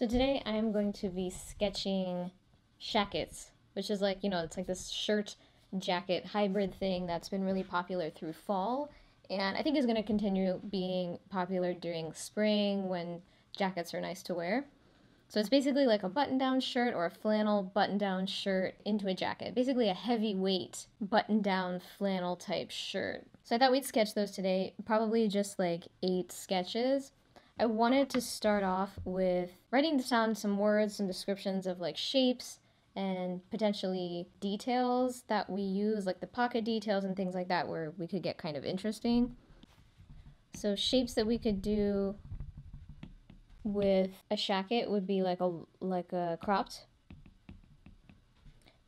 So today I'm going to be sketching Shackets, which is like, it's like this shirt jacket hybrid thing that's been really popular through fall, and I think is going to continue being popular during spring when jackets are nice to wear. So it's basically like a button-down shirt or a flannel button-down shirt into a jacket. Basically a heavyweight button-down flannel type shirt. So I thought we'd sketch those today, probably just like 8 sketches. I wanted to start off with writing down some words, some descriptions of like shapes and potentially details that we use, like the pocket details and things like that, where we could get kind of interesting. So shapes that we could do with a shacket would be like a cropped.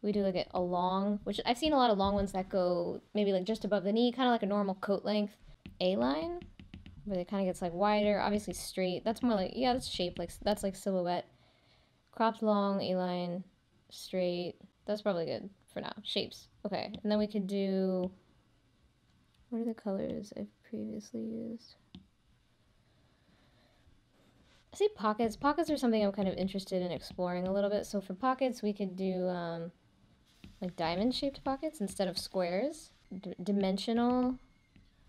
We do like a long, which I've seen a lot of long ones that go maybe like just above the knee, kind of like a normal coat length A-line, where it kind of gets like wider, obviously straight. That's more like, yeah, that's shape, like that's like silhouette. Cropped long, A-line, straight. That's probably good for now. Shapes. Okay, and then we could do, what are the colors I've previously used? I see pockets. Pockets are something I'm kind of interested in exploring a little bit. So for pockets, we could do like diamond-shaped pockets instead of squares. Dimensional,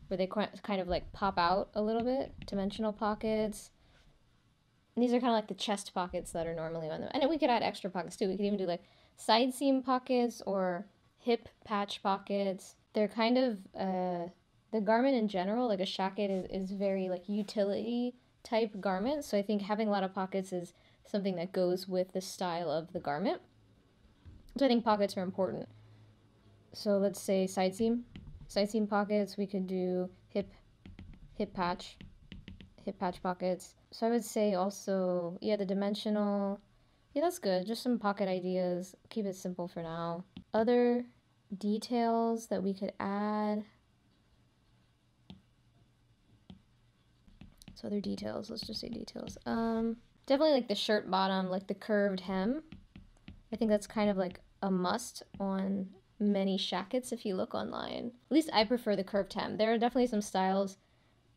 where they kind of like pop out a little bit. Dimensional pockets. And these are kind of like the chest pockets that are normally on them. And we could add extra pockets too. We could even do like side seam pockets or hip patch pockets. They're kind of, the garment in general, like a shacket is very like utility type garment. So I think having a lot of pockets is something that goes with the style of the garment. So I think pockets are important. So let's say side seam pockets. We could do hip patch pockets. So I would say also, yeah, the dimensional. Yeah, that's good. Just some pocket ideas. Keep it simple for now. Other details that we could add. So other details, let's just say details. Definitely like the shirt bottom, like the curved hem. I think that's kind of like a must on many shackets if you look online. At least I prefer the curved hem. There are definitely some styles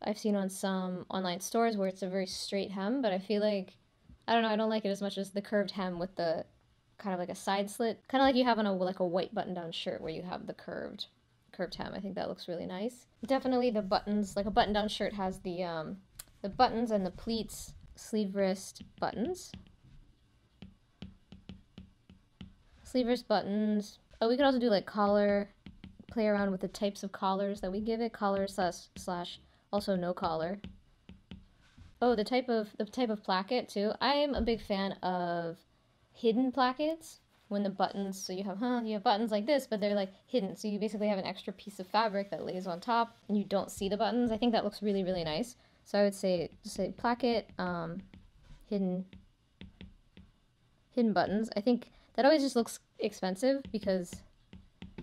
I've seen on some online stores where it's a very straight hem, but I feel like, I don't know, I don't like it as much as the curved hem with the kind of like a side slit. Kind of like you have on a like a white button-down shirt where you have the curved hem. I think that looks really nice. Definitely the buttons, like a button-down shirt has the buttons and the pleats, sleeve wrist buttons. Sleeve wrist buttons. Oh, we could also do like collar, play around with the types of collars that we give it. Collar slash also no collar. Oh, the type of placket too. I am a big fan of hidden plackets. When the buttons, so you have buttons like this, but they're like hidden. So you basically have an extra piece of fabric that lays on top, and you don't see the buttons. I think that looks really, really nice. So I would say just say placket, hidden buttons. I think that always just looks expensive because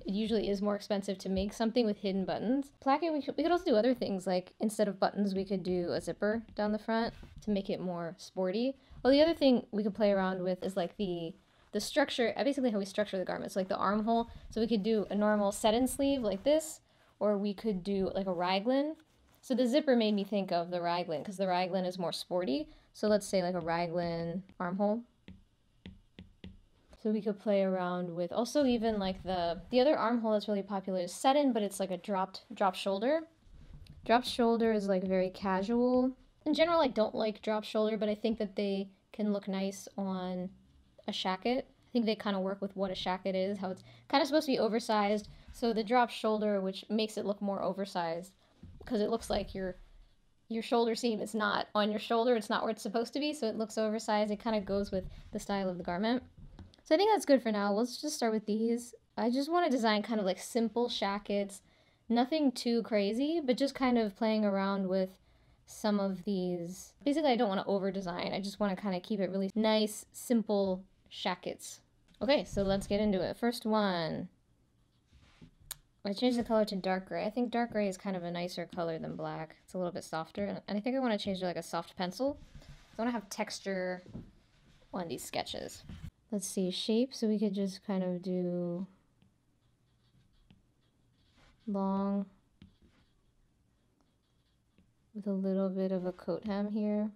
it usually is more expensive to make something with hidden buttons. Placket, we could also do other things, like instead of buttons, we could do a zipper down the front to make it more sporty. Well, the other thing we could play around with is like the structure, basically how we structure the garments, like the armhole. So we could do a normal set-in sleeve like this, or we could do like a raglan. So the zipper made me think of the raglan because the raglan is more sporty. So let's say like a raglan armhole. So we could play around with also even like the other armhole that's really popular is set-in, but it's like a dropped shoulder. Dropped shoulder is like very casual. In general, I don't like drop shoulder, but I think that they can look nice on a shacket. I think they kind of work with what a shacket is, how it's kind of supposed to be oversized. So the drop shoulder, which makes it look more oversized, because it looks like your shoulder seam is not on your shoulder. It's not where it's supposed to be, so it looks oversized. It kind of goes with the style of the garment. So I think that's good for now. Let's just start with these. I just want to design kind of like simple shackets. Nothing too crazy, but just kind of playing around with some of these. Basically, I don't want to over design. I just want to kind of keep it really nice, simple shackets. Okay, so let's get into it. First one. I changed the color to dark gray. I think dark gray is kind of a nicer color than black. It's a little bit softer. And I think I want to change it to like a soft pencil. I want to have texture on these sketches. Let's see, shape, so we could just kind of do long with a little bit of a coat hem here.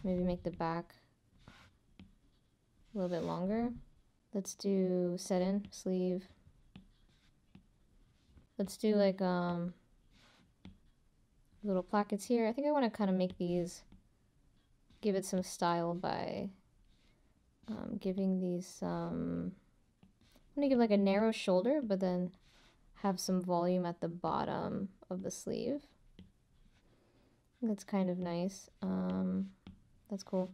Maybe make the back a little bit longer. Let's do set-in sleeve. Let's do like little plackets here. I think I want to kind of make these, give it some style by giving these some, I'm gonna give like a narrow shoulder, but then have some volume at the bottom of the sleeve. That's kind of nice. That's cool.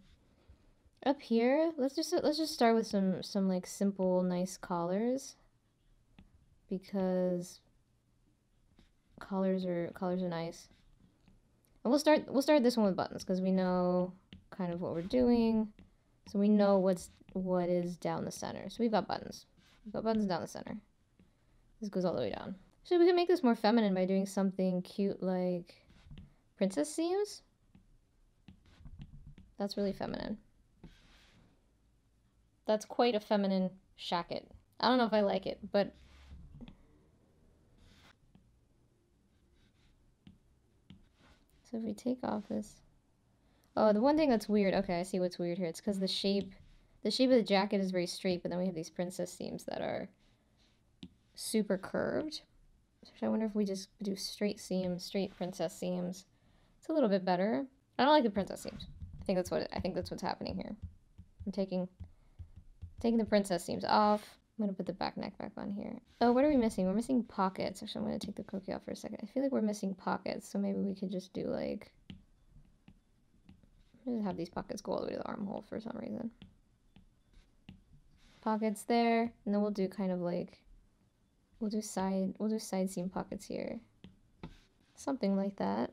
Up here, let's just start with some like simple, nice collars, because collars are nice. And we'll start this one with buttons because we know kind of what we're doing, so we know what is down the center. So we've got buttons. We've got buttons down the center. This goes all the way down. So we can make this more feminine by doing something cute like princess seams. That's really feminine. That's quite a feminine shacket. I don't know if I like it, but so if we take off this, oh, the one thing that's weird, okay, I see what's weird here. It's because the shape of the jacket is very straight, but then we have these princess seams that are super curved. So I wonder if we just do straight seams, straight princess seams. It's a little bit better. I don't like the princess seams. I think that's what's happening here. I'm taking the princess seams off. I'm gonna put the back neck back on here. Oh, what are we missing? We're missing pockets. Actually, I'm gonna take the cookie off for a second. I feel like we're missing pockets, so maybe we could just do like, just have these pockets go all the way to the armhole for some reason. Pockets there, and then we'll do kind of like, we'll do side seam pockets here. Something like that.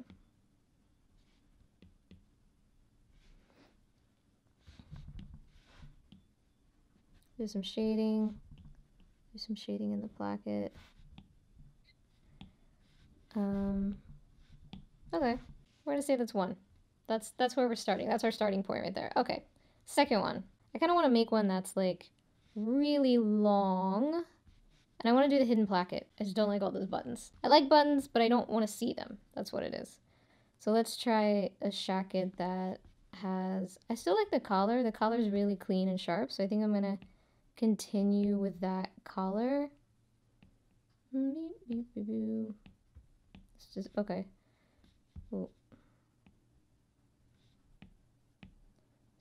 Do some shading. Do some shading in the placket. Okay, we're gonna say that's one. That's where we're starting. That's our starting point right there. Okay, second one. I kind of want to make one that's like really long, and I want to do the hidden placket. I just don't like all those buttons. I like buttons, but I don't want to see them. That's what it is. So let's try a shacket that has, I still like the collar. The collar is really clean and sharp, so I think I'm gonna continue with that collar. It's just, okay. Ooh.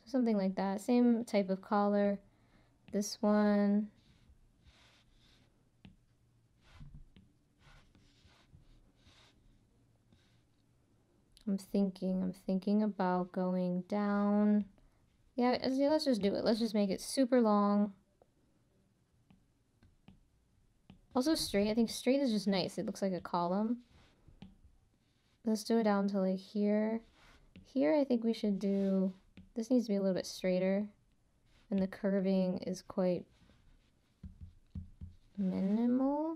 So something like that. Same type of collar. This one. I'm thinking about going down. Yeah, let's just do it. Let's just make it super long. Also straight. I think straight is just nice. It looks like a column. Let's do it down to like here. Here I think we should do, this needs to be a little bit straighter. And the curving is quite minimal.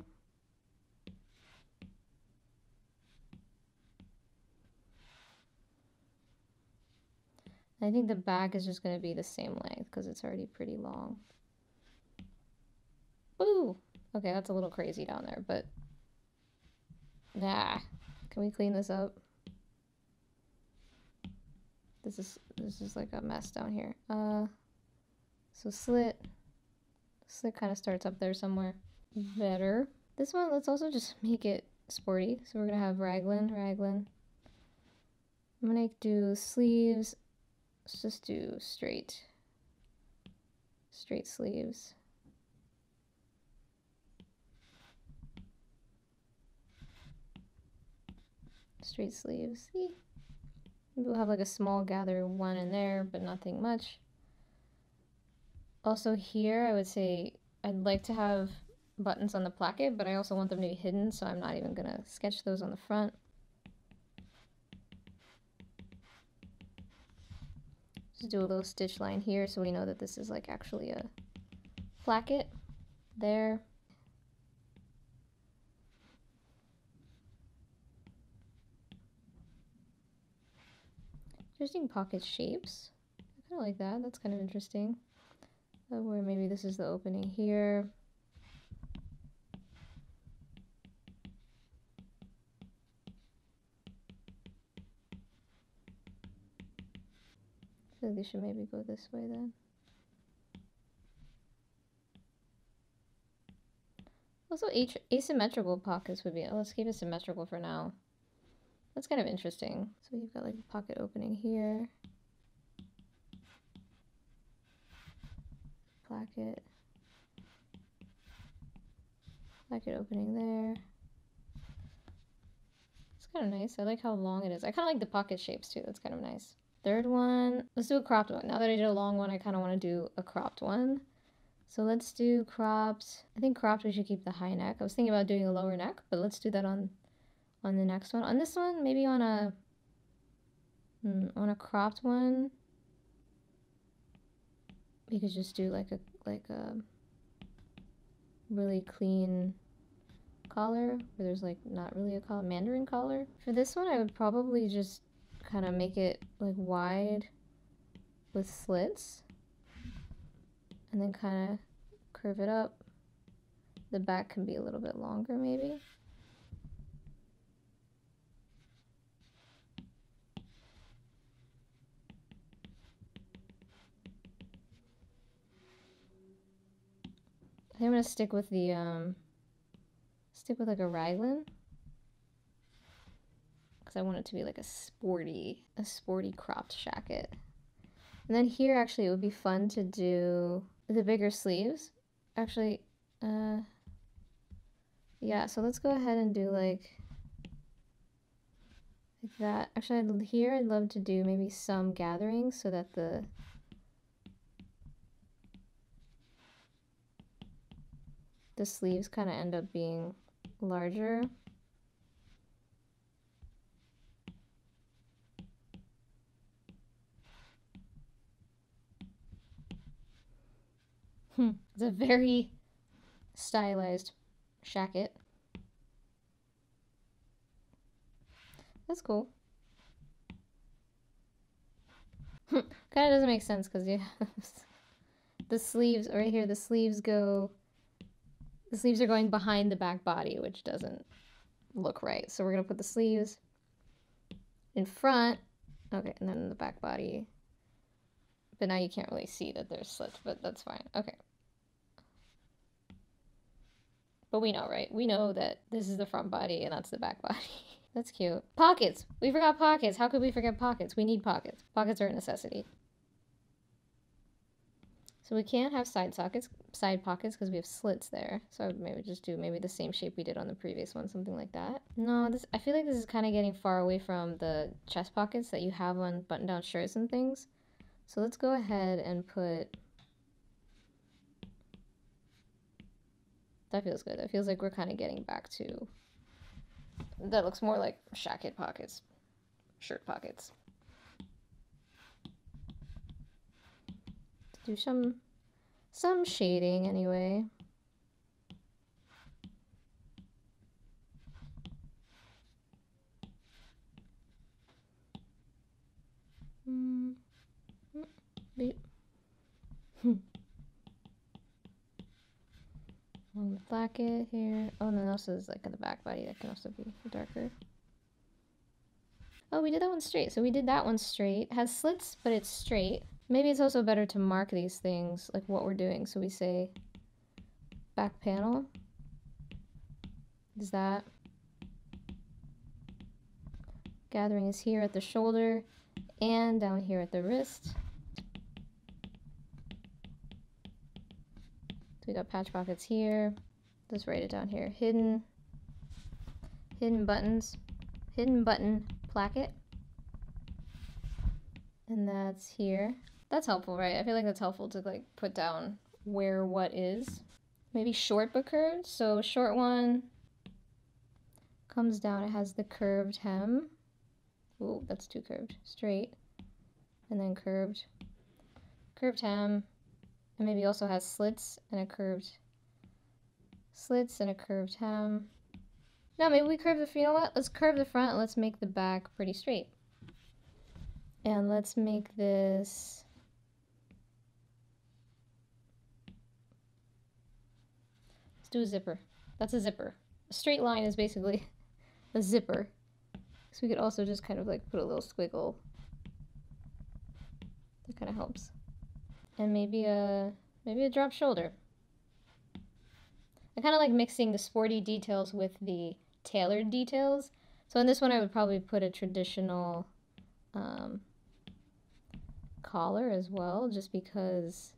I think the back is just going to be the same length because it's already pretty long. Ooh! Okay, that's a little crazy down there, but... Nah. Can we clean this up? This is like a mess down here. So slit kind of starts up there somewhere. Better. This one, let's also just make it sporty. So we're gonna have Raglan. I'm gonna do sleeves. Let's just do straight sleeves. Straight sleeves. See? Maybe we'll have like a small gather one in there, but nothing much. Also here, I would say I'd like to have buttons on the placket, but I also want them to be hidden, so I'm not even gonna sketch those on the front. Just do a little stitch line here so we know that this is like actually a placket there. Interesting pocket shapes. I kind of like that. That's kind of interesting. Where maybe this is the opening here. feel like they should maybe go this way then. Also, asymmetrical pockets would be. Oh, let's keep it symmetrical for now. That's kind of interesting. So you've got like a pocket opening here. Placket. Placket opening there. It's kind of nice. I like how long it is. I kind of like the pocket shapes too. That's kind of nice. Third one. Let's do a cropped one. Now that I did a long one, I kind of want to do a cropped one. So let's do cropped. I think cropped we should keep the high neck. I was thinking about doing a lower neck, but let's do that on the next one. On this one, maybe on a cropped one, we could just do like a really clean collar where there's like not really a collar, Mandarin collar. For this one, I would probably just kind of make it like wide with slits and then kind of curve it up. The back can be a little bit longer maybe. I think I'm gonna stick with the like a Raglan because I want it to be like a sporty cropped shacket. And then here actually it would be fun to do the bigger sleeves. Actually, yeah, so let's go ahead and do like that. Actually, here I'd love to do maybe some gathering so that the sleeves kind of end up being larger. It's a very stylized shacket. That's cool. Kind of doesn't make sense because you have the sleeves right here. The sleeves are going behind the back body, which doesn't look right. So we're gonna put the sleeves in front. Okay, and then the back body. But now you can't really see that there's slits, but that's fine. Okay. But we know, right? We know that this is the front body and that's the back body. That's cute. Pockets! We forgot pockets. How could we forget pockets? We need pockets. Pockets are a necessity. So we can't have side pockets because we have slits there. So I would maybe just do maybe the same shape we did on the previous one, something like that. No, I feel like this is kind of getting far away from the chest pockets that you have on button-down shirts and things. So let's go ahead and put... That feels good. That feels like we're kind of getting back to... That looks more like shacket pockets. Shirt pockets. Do some shading anyway. On the placket here. Oh, and then also is like in the back body that can also be darker. Oh, we did that one straight. So we did that one straight. It has slits, but it's straight. Maybe it's also better to mark these things, like what we're doing. So we say back panel is that. Gathering is here at the shoulder and down here at the wrist. So we got patch pockets here. Let's write it down here. Hidden buttons, hidden button placket. And that's here. That's helpful, right? I feel like that's helpful to like put down where what is. Maybe short but curved. So short one comes down. It has the curved hem. Ooh, that's too curved. Straight. And then curved. Curved hem. And maybe also has slits and a curved hem. No, maybe we curve the, you know what? Let's curve the front. Let's make the back pretty straight. And let's make this... Let's do a zipper. That's a zipper. A straight line is basically a zipper. So we could also just kind of like put a little squiggle That kind of helps. And maybe a drop shoulder. I kind of like mixing the sporty details with the tailored details. So in this one I would probably put a traditional collar as well, just because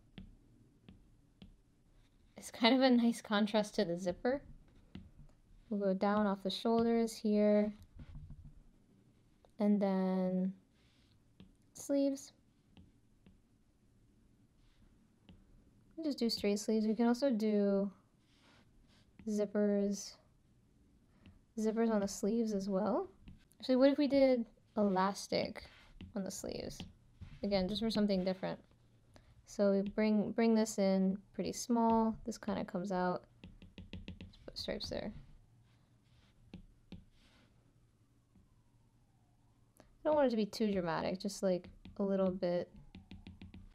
it's kind of a nice contrast to the zipper. We'll go down off the shoulders here, and then sleeves. We'll just do straight sleeves. We can also do zippers on the sleeves as well. Actually, what if we did elastic on the sleeves? Again, just for something different. So we bring this in pretty small. This kind of comes out. Let's put stripes there. I don't want it to be too dramatic, just like a little bit.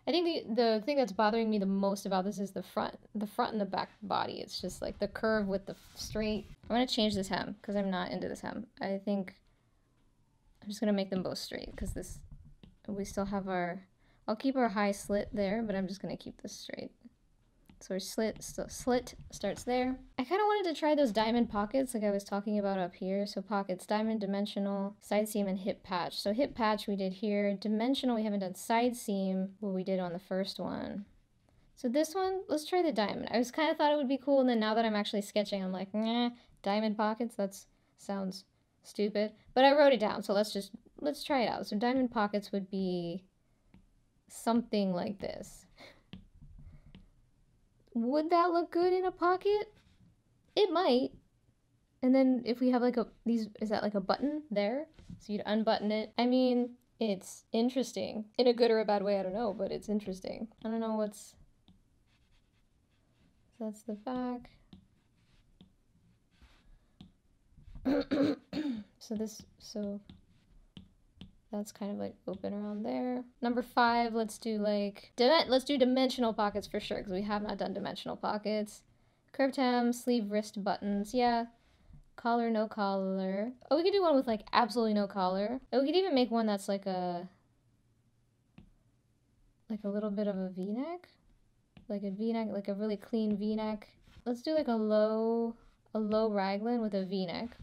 I think the thing that's bothering me the most about this is the front and the back body. It's just like the curve with the straight. I'm gonna change this hem because I'm not into this hem. I think I'm just gonna make them both straight because this, we still have our, I'll keep our high slit there, but I'm just gonna keep this straight. So our slit starts there. I kind of wanted to try those diamond pockets like I was talking about up here. So pockets, diamond, dimensional, side seam, and hip patch. So hip patch we did here. Dimensional, we haven't done side seam, what we did on the first one. So this one, let's try the diamond. I was kind of thought it would be cool, and then now that I'm actually sketching, I'm like, nah, diamond pockets, that sounds stupid. But I wrote it down, so let's try it out. So diamond pockets would be something like this. Would that look good in a pocket? It might. And then if we have like is that like a button there? So you'd unbutton it. I mean, it's interesting. In a good or a bad way, I don't know, but it's interesting. I don't know what's... So that's the back. So that's kind of like open around there. Number 5, let's do like, let's do dimensional pockets for sure, because we have not done dimensional pockets. Curved hem, sleeve, wrist buttons, yeah. Collar, no collar. Oh, we could do one with like absolutely no collar. Oh, we could even make one that's like a little bit of a V-neck. Like a V-neck, like a really clean V-neck. Let's do like a low raglan with a V-neck.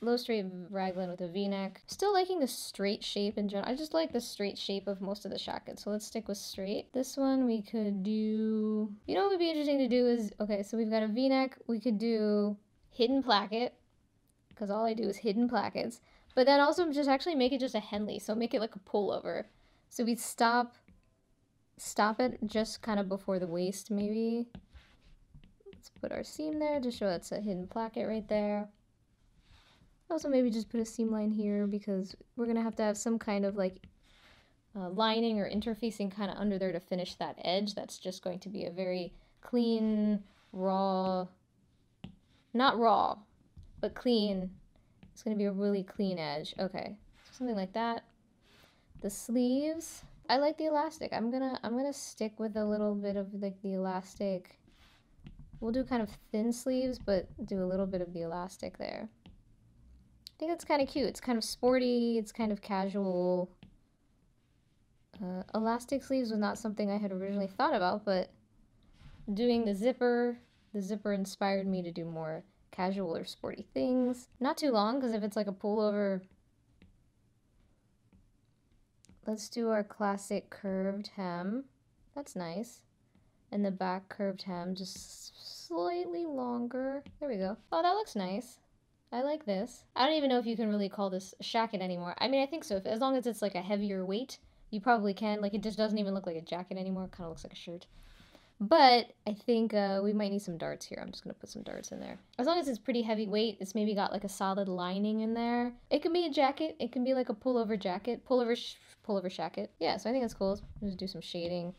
Low straight raglan with a V-neck. Still liking the straight shape in general. I just like the straight shape of most of the shackets, so let's stick with straight. This one we could do, you know what would be interesting to do is, okay, so we've got a V-neck. We could do hidden placket, because all I do is hidden plackets. But then also just actually make it just a Henley, so make it like a pullover. So we stop it just kind of before the waist maybe. Let's put our seam there to show that's a hidden placket right there. Also maybe just put a seam line here because we're gonna have to have some kind of like lining or interfacing kind of under there to finish that edge. That's just going to be a very clean, raw, not raw, but clean. It's gonna be a really clean edge. Okay, so something like that. The sleeves, I like the elastic. I'm gonna stick with a little bit of like the elastic. We'll do kind of thin sleeves, but do a little bit of the elastic there. I think that's kind of cute. It's kind of sporty, it's kind of casual. Elastic sleeves was not something I had originally thought about, but doing the zipper inspired me to do more casual or sporty things. Not too long, because if it's like a pullover, let's do our classic curved hem. That's nice. And the back curved hem, just slightly longer. There we go. Oh, that looks nice. I like this. I don't even know if you can really call this a shacket anymore. I mean, I think so. As long as it's like a heavier weight, you probably can. Like, it just doesn't even look like a jacket anymore. It kind of looks like a shirt. But I think we might need some darts here. I'm just going to put some darts in there. As long as it's pretty heavy weight, it's maybe got like a solid lining in there. It can be a jacket. It can be like a pullover jacket. Pullover shacket. Yeah, so I think that's cool. Let's just do some shading.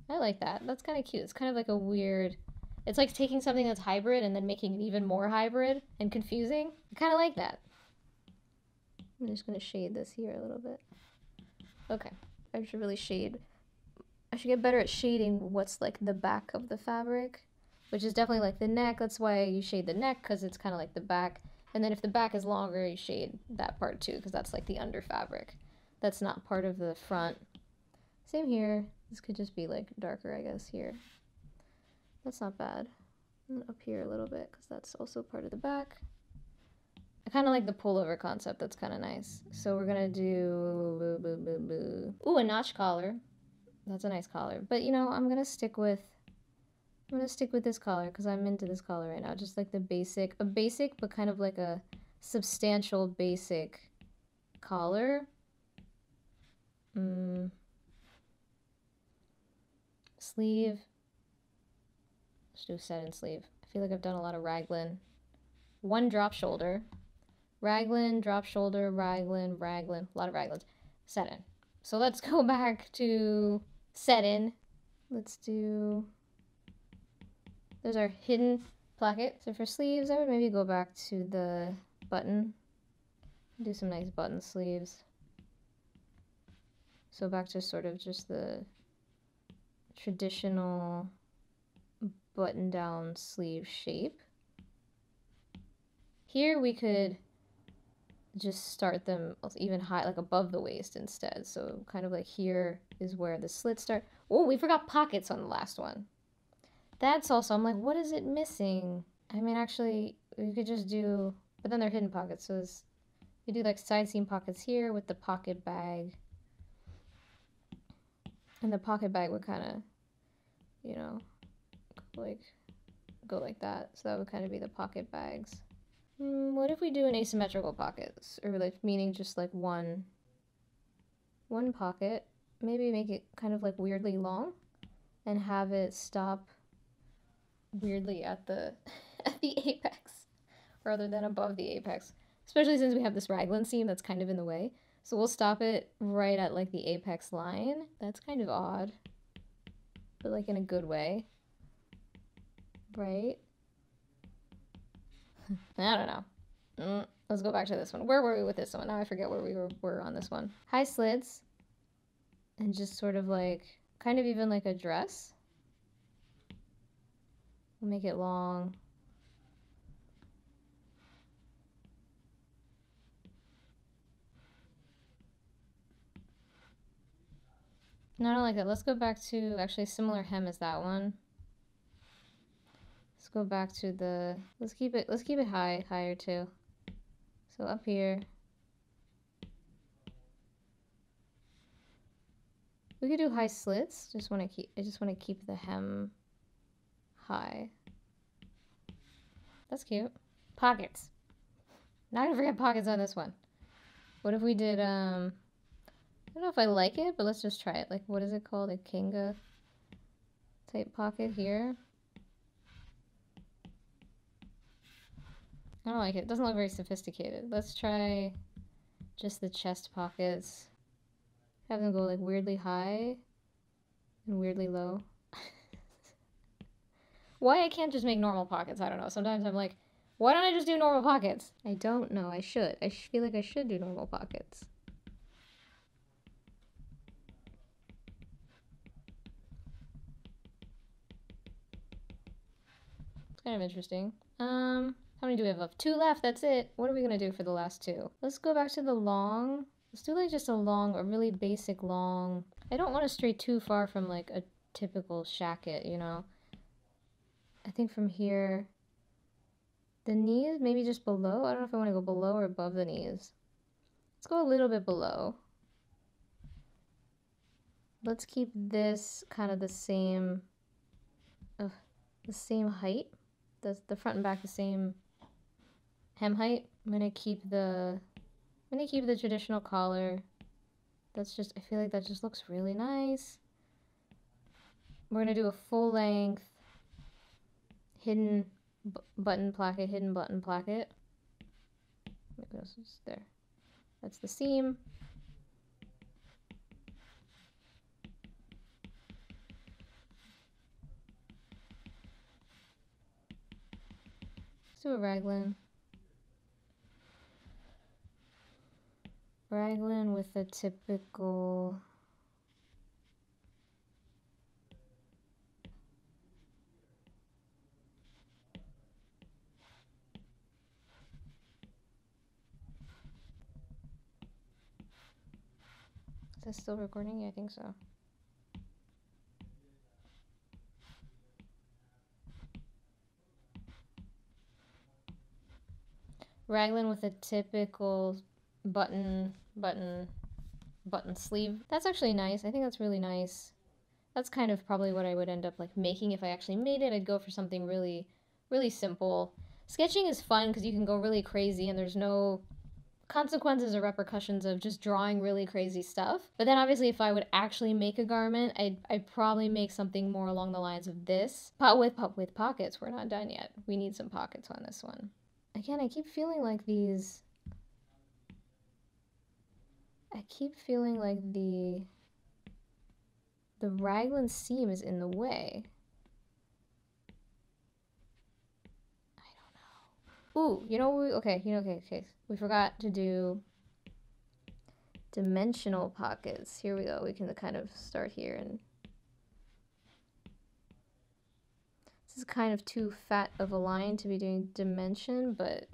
I like that. That's kind of cute. It's kind of like a weird... It's like taking something that's hybrid and then making it even more hybrid and confusing. I kind of like that. I'm just going to shade this here a little bit. Okay. I should really shade. I should get better at shading what's like the back of the fabric, which is definitely like the neck. That's why you shade the neck, because it's kind of like the back. And then if the back is longer, you shade that part too, because that's like the under fabric. That's not part of the front. Same here. This could just be like darker, I guess, here. That's not bad. And up here a little bit, because that's also part of the back. I kind of like the pullover concept. That's kind of nice. So we're gonna do ooh, a notch collar. That's a nice collar. But you know, I'm gonna stick with this collar because I'm into this collar right now. Just like the basic, a basic but kind of like a substantial basic collar. Sleeve. Let's do a set-in sleeve. I feel like I've done a lot of Raglan. One drop shoulder. Raglan, drop shoulder, Raglan, Raglan. A lot of Raglans. Set-in. So let's go back to set-in. Let's do... There's our hidden placket. So for sleeves, I would maybe go back to the button. Do some nice button sleeves. So back to sort of just the traditional button-down sleeve shape. Here we could just start them even high, like above the waist instead. So kind of like here is where the slits start. Oh, we forgot pockets on the last one. That's also, I'm like, what is it missing? I mean, actually, we could just do, but then they're hidden pockets. So you do like side seam pockets here with the pocket bag. And the pocket bag would kind of, you know, like go like that. So that would kind of be the pocket bags. What if we do an asymmetrical pockets, or like meaning just like one pocket? Maybe make it kind of like weirdly long, and have it stop weirdly at the at the apex, rather than above the apex. Especially since we have this raglan seam that's kind of in the way. So we'll stop it right at like the apex line. That's kind of odd, but like in a good way, right? I don't know. Let's go back to this one. Where were we with this one? Now I forget where we were on this one. High slits, and just sort of like, kind of even like a dress. We'll make it long. No, I don't like that. Let's go back to actually similar hem as that one. Let's go back to the, let's keep it higher too. So up here. We could do high slits. I just want to keep the hem high. That's cute. Pockets. Not gonna forget pockets on this one. What if we did, I don't know if I like it, but let's just try it. Like, what is it called? A Kinga type pocket here. I don't like it. It doesn't look very sophisticated. Let's try just the chest pockets. Have them go like weirdly high and weirdly low. Why I can't just make normal pockets, I don't know. Sometimes I'm like, why don't I just do normal pockets? I don't know. I should. I feel like I should do normal pockets. It's kind of interesting. How many do we have left? 2 left, that's it. What are we gonna do for the last 2? Let's go back to the long. Let's do like just a long, a really basic long. I don't want to stray too far from like a typical shacket, you know? I think from here, the knees, maybe just below. I don't know if I want to go below or above the knees. Let's go a little bit below. Let's keep this kind of the same height. The front and back the same hem height. I'm gonna keep the traditional collar. That's just, I feel like that just looks really nice. We're gonna do a full length hidden button placket. Maybe that's just there. That's the seam. Let's do a raglan. Raglan with a typical Is this still recording? Yeah, I think so. Raglan with a typical button sleeve. That's actually nice. I think that's really nice. That's kind of probably what I would end up like making if I actually made it. I'd go for something really, really simple. Sketching is fun because you can go really crazy and there's no consequences or repercussions of just drawing really crazy stuff. But then obviously if I would actually make a garment, I'd probably make something more along the lines of this. But with pockets. We're not done yet. We need some pockets on this one. Again, I keep feeling like the raglan seam is in the way. I don't know. Ooh, okay. We forgot to do dimensional pockets. Here we go. We can kind of start here, and this is kind of too fat of a line to be doing dimension, but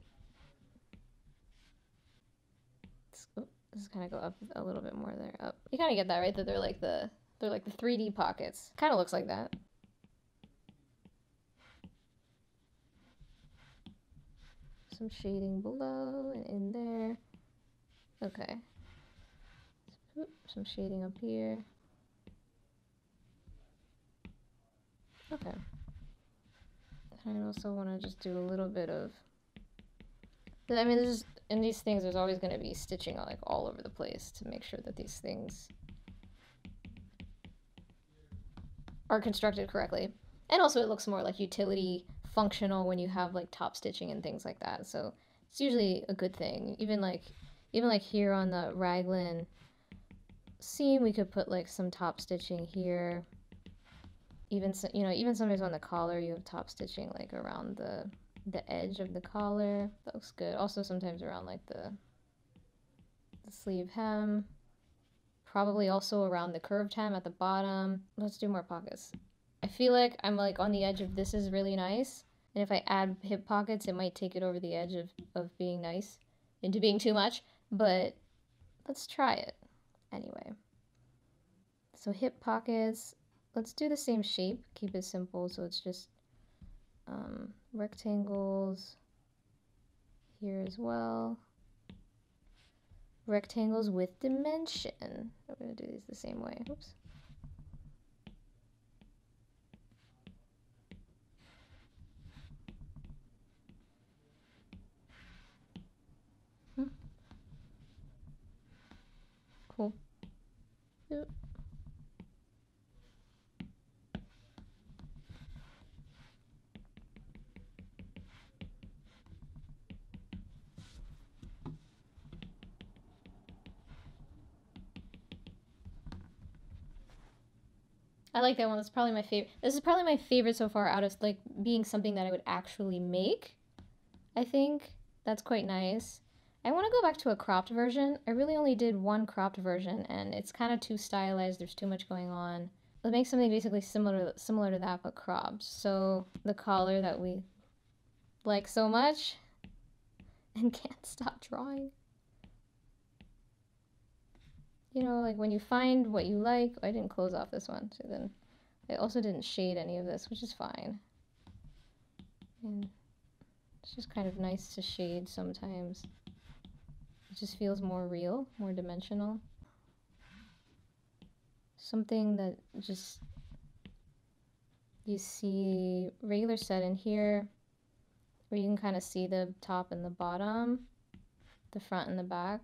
this kind of go up a little bit more there. Up. You kind of get that, right? That they're like the 3D pockets. Kind of looks like that. Some shading below and in there. Okay. Some shading up here. Okay. I also want to just do a little bit of... I mean, in these things, there's always going to be stitching like all over the place to make sure that these things are constructed correctly. And also it looks more like utility functional when you have like top stitching and things like that. So it's usually a good thing. Even like here on the raglan seam, we could put like some top stitching here. Even sometimes on the collar, you have top stitching like around the edge of the collar. That looks good. Also sometimes around like the sleeve hem. Probably also around the curved hem at the bottom. Let's do more pockets. I feel like I'm like on the edge of this is really nice. And if I add hip pockets, it might take it over the edge of being nice into being too much. But let's try it anyway. So hip pockets, let's do the same shape. Keep it simple. So it's just rectangles here as well. Rectangles with dimension. I'm going to do these the same way. Oops. Cool. Yep. I like that one. That's probably my favorite. This is probably my favorite so far out of like being something that I would actually make. I think that's quite nice. I want to go back to a cropped version. I really only did one cropped version and it's kind of too stylized. There's too much going on. Let's make something basically similar to that but cropped. So the collar that we like so much and can't stop drawing. You know, like when you find what you like. I didn't close off this one, so then I also didn't shade any of this, which is fine. And it's just kind of nice to shade sometimes. It just feels more real, more dimensional. Something that just you see regular set in here, where you can kind of see the top and the bottom, the front and the back.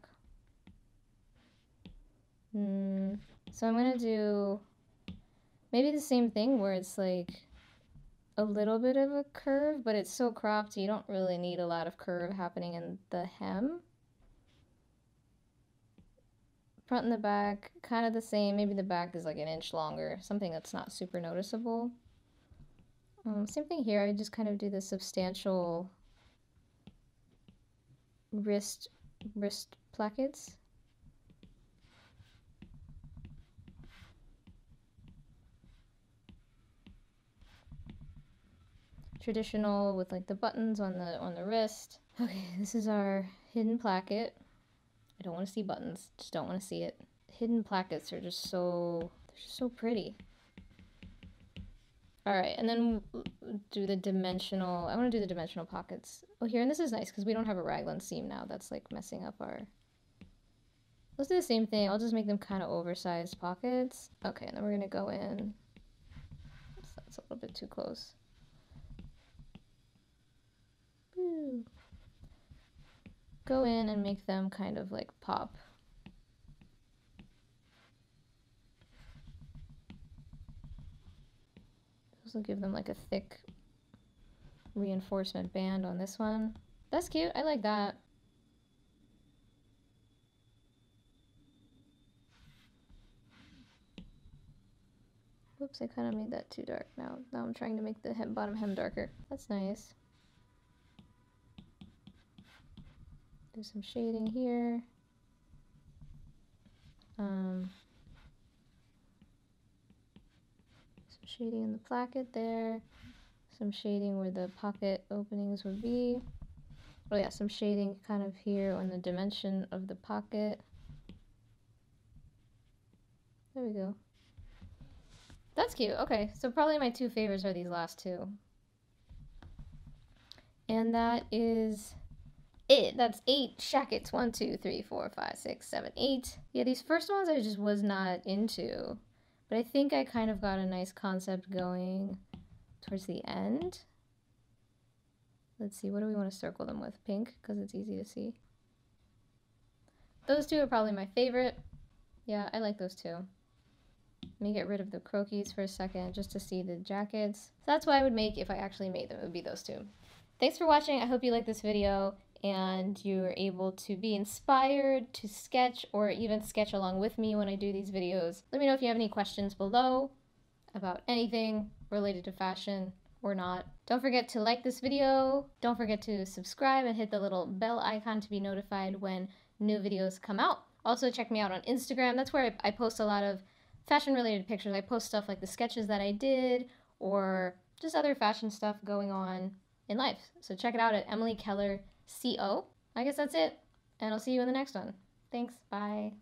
So I'm gonna do maybe the same thing where it's like a little bit of a curve, but it's so cropped you don't really need a lot of curve happening in the hem. Front and the back, kind of the same. Maybe the back is like an inch longer, something that's not super noticeable. Same thing here, I just kind of do the substantial wrist plackets. Traditional with like the buttons on the wrist. Okay, this is our hidden placket. I don't want to see buttons, just don't want to see it. hidden plackets are just so, they're just so pretty. All right, and then do the dimensional, I want to do the dimensional pockets. Oh, here, and this is nice because we don't have a raglan seam now. That's like messing up our... Let's do the same thing. I'll just make them kind of oversized pockets. Okay, and then we're going to go in. That's a little bit too close. Woo. Go in and make them kind of like pop. Also give them like a thick reinforcement band on this one. That's cute. I like that. Whoops, I kind of made that too dark. Now I'm trying to make the bottom hem darker. That's nice. Do some shading here. Some shading in the placket there. Some shading where the pocket openings would be. Oh yeah, some shading kind of here on the dimension of the pocket. There we go. That's cute. Okay, so probably my two favorites are these last two. And that is it. That's 8 shackets. 1, 2, 3, 4, 5, 6, 7, 8. Yeah, these first ones I just was not into. But I think I kind of got a nice concept going towards the end. Let's see, what do we want to circle them with? Pink, because it's easy to see. Those two are probably my favorite. Yeah, I like those two. Let me get rid of the croquis for a second just to see the jackets. So that's what I would make if I actually made them. It would be those two. Thanks for watching. I hope you liked this video and you were able to be inspired to sketch or even sketch along with me when I do these videos. Let me know if you have any questions below about anything related to fashion or not. Don't forget to like this video. Don't forget to subscribe and hit the little bell icon to be notified when new videos come out. Also check me out on Instagram. That's where I post a lot of fashion related pictures. I post stuff like the sketches that I did or just other fashion stuff going on in life. So check it out at Emily Keller CO. I guess that's it, and I'll see you in the next one. Thanks, bye.